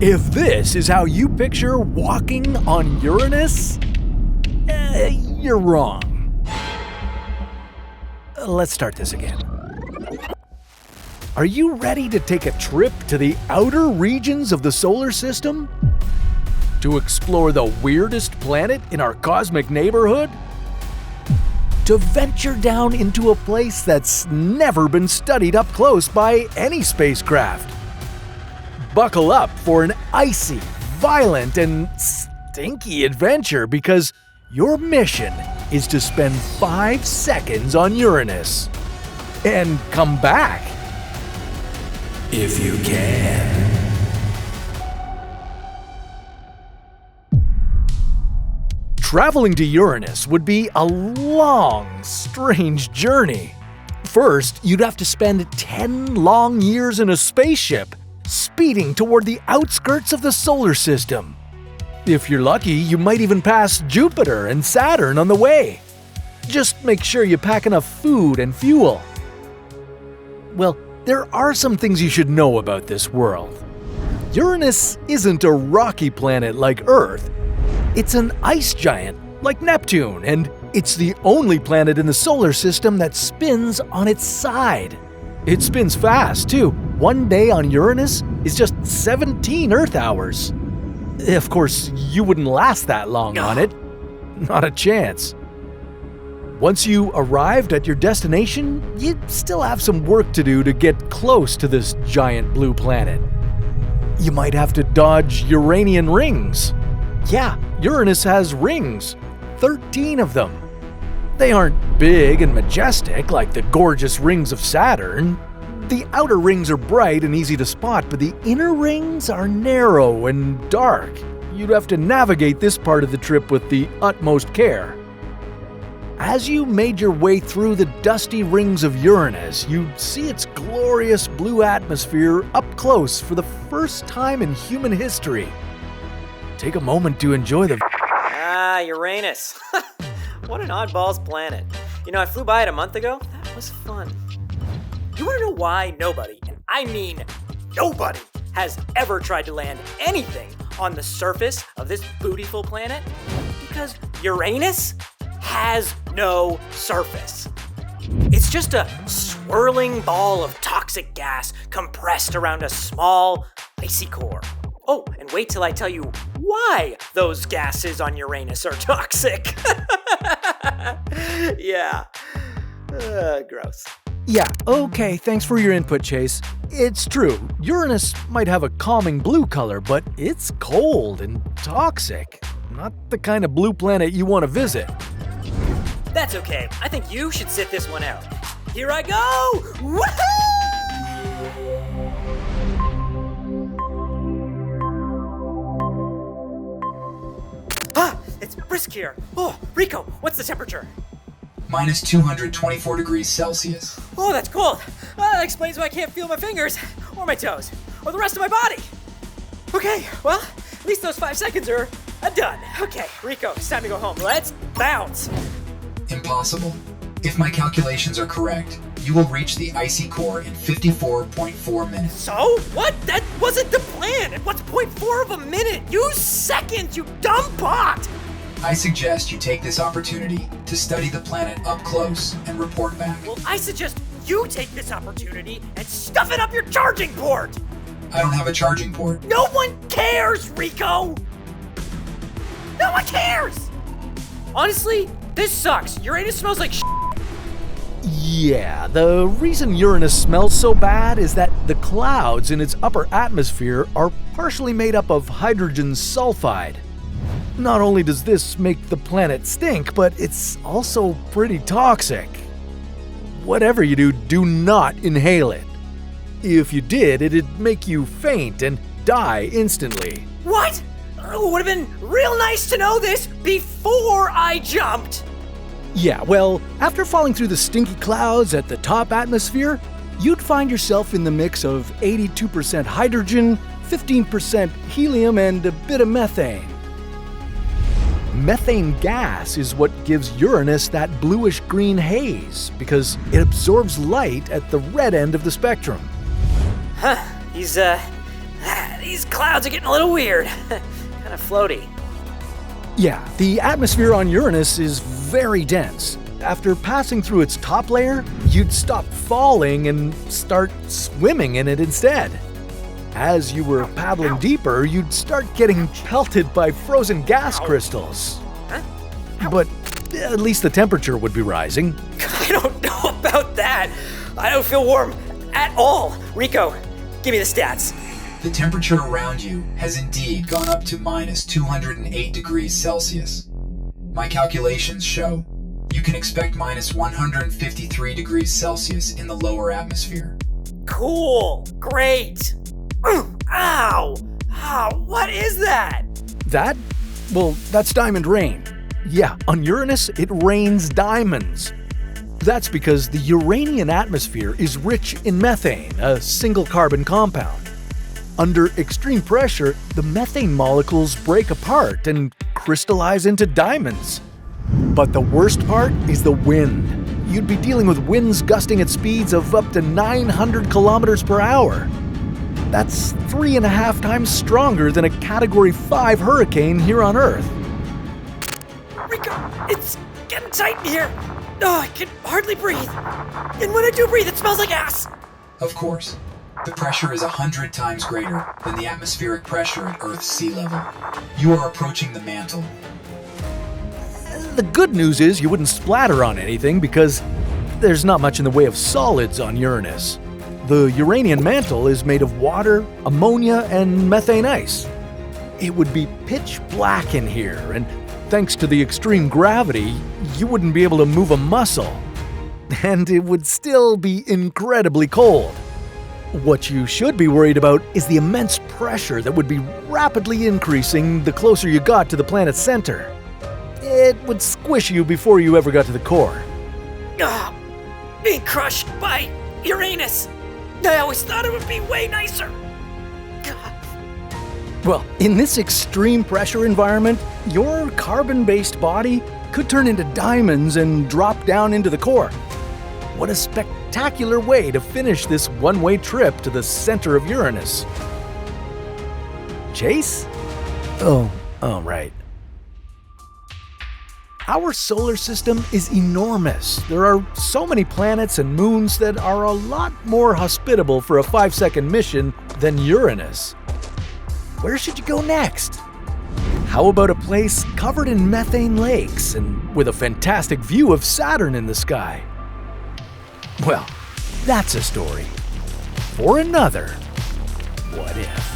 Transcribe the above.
If this is how you picture walking on Uranus, you're wrong. Let's start this again. Are you ready to take a trip to the outer regions of the solar system? To explore the weirdest planet in our cosmic neighborhood? To venture down into a place that's never been studied up close by any spacecraft? Buckle up for an icy, violent, and stinky adventure because your mission is to spend 5 seconds on Uranus and come back. If you can. Traveling to Uranus would be a long, strange journey. First, you'd have to spend 10 long years in a spaceship, speeding toward the outskirts of the solar system. If you're lucky, you might even pass Jupiter and Saturn on the way. Just make sure you pack enough food and fuel. Well, there are some things you should know about this world. Uranus isn't a rocky planet like Earth. It's an ice giant like Neptune, and it's the only planet in the solar system that spins on its side. It spins fast, too. One day on Uranus is just 17 Earth hours. Of course, you wouldn't last that long on it. Not a chance. Once you arrived at your destination, you'd still have some work to do to get close to this giant blue planet. You might have to dodge Uranian rings. Yeah, Uranus has rings. 13 of them. They aren't big and majestic like the gorgeous rings of Saturn. The outer rings are bright and easy to spot, but the inner rings are narrow and dark. You'd have to navigate this part of the trip with the utmost care. As you made your way through the dusty rings of Uranus, you'd see its glorious blue atmosphere up close for the first time in human history. Take a moment to enjoy the... Uranus. What an oddballs planet. You know, I flew by it a month ago. That was fun. You want to know why nobody, and I mean nobody, has ever tried to land anything on the surface of this beautiful planet? Because Uranus has no surface. It's just a swirling ball of toxic gas compressed around a small, icy core. Oh, and wait till I tell you why those gases on Uranus are toxic. Yeah. Gross. Yeah, okay, thanks for your input, Chase. It's true, Uranus might have a calming blue color, but it's cold and toxic. Not the kind of blue planet you want to visit. That's okay. I think you should sit this one out. Here I go! Woohoo! It's brisk here. Oh, Rico, what's the temperature? Minus 224 degrees Celsius. Oh, that's cold. That explains why I can't feel my fingers, or my toes, or the rest of my body. Okay, well, at least those 5 seconds are done. Okay, Rico, it's time to go home. Let's bounce. Impossible. If my calculations are correct, you will reach the icy core in 54.4 minutes. So? What? That wasn't the plan. And what's 0.4 of a minute? Use seconds, you dumb pot! I suggest you take this opportunity to study the planet up close and report back. Well, I suggest you take this opportunity and stuff it up your charging port! I don't have a charging port. No one cares, Rico! No one cares! Honestly, this sucks. Uranus smells like Yeah, the reason Uranus smells so bad is that the clouds in its upper atmosphere are partially made up of hydrogen sulfide. Not only does this make the planet stink, but it's also pretty toxic. Whatever you do, do not inhale it. If you did, it'd make you faint and die instantly. What? It would have been real nice to know this before I jumped. Yeah, well, after falling through the stinky clouds at the top atmosphere, you'd find yourself in the mix of 82% hydrogen, 15% helium, and a bit of methane. Methane gas is what gives Uranus that bluish-green haze because it absorbs light at the red end of the spectrum. Huh, these these clouds are getting a little weird. Kind of floaty. Yeah, the atmosphere on Uranus is very dense. After passing through its top layer, you'd stop falling and start swimming in it instead. As you were paddling deeper, you'd start getting pelted by frozen gas crystals. But at least the temperature would be rising. I don't know about that. I don't feel warm at all. Rico, give me the stats. The temperature around you has indeed gone up to minus 208 degrees Celsius. My calculations show you can expect minus 153 degrees Celsius in the lower atmosphere. Cool. Great. Ow. What is that? That? Well, that's diamond rain. Yeah, on Uranus, it rains diamonds. That's because the Uranian atmosphere is rich in methane, a single carbon compound. Under extreme pressure, the methane molecules break apart and crystallize into diamonds. But the worst part is the wind. You'd be dealing with winds gusting at speeds of up to 900 kilometers per hour. That's 3.5 times stronger than a Category 5 hurricane here on Earth. Rico, it's getting tight in here. Oh, I can hardly breathe. And when I do breathe, it smells like ass. Of course, the pressure is 100 times greater than the atmospheric pressure at Earth's sea level. You are approaching the mantle. The good news is you wouldn't splatter on anything because there's not much in the way of solids on Uranus. The Uranian mantle is made of water, ammonia, and methane ice. It would be pitch black in here, and thanks to the extreme gravity, you wouldn't be able to move a muscle. And it would still be incredibly cold. What you should be worried about is the immense pressure that would be rapidly increasing the closer you got to the planet's center. It would squish you before you ever got to the core. Being crushed by Uranus. I always thought it would be way nicer. Well, in this extreme pressure environment, your carbon-based body could turn into diamonds and drop down into the core. What a spectacular way to finish this one-way trip to the center of Uranus. Chase? Oh, right. Our solar system is enormous. There are so many planets and moons that are a lot more hospitable for a 5-second mission than Uranus. Where should you go next? How about a place covered in methane lakes and with a fantastic view of Saturn in the sky? Well, that's a story for another What If.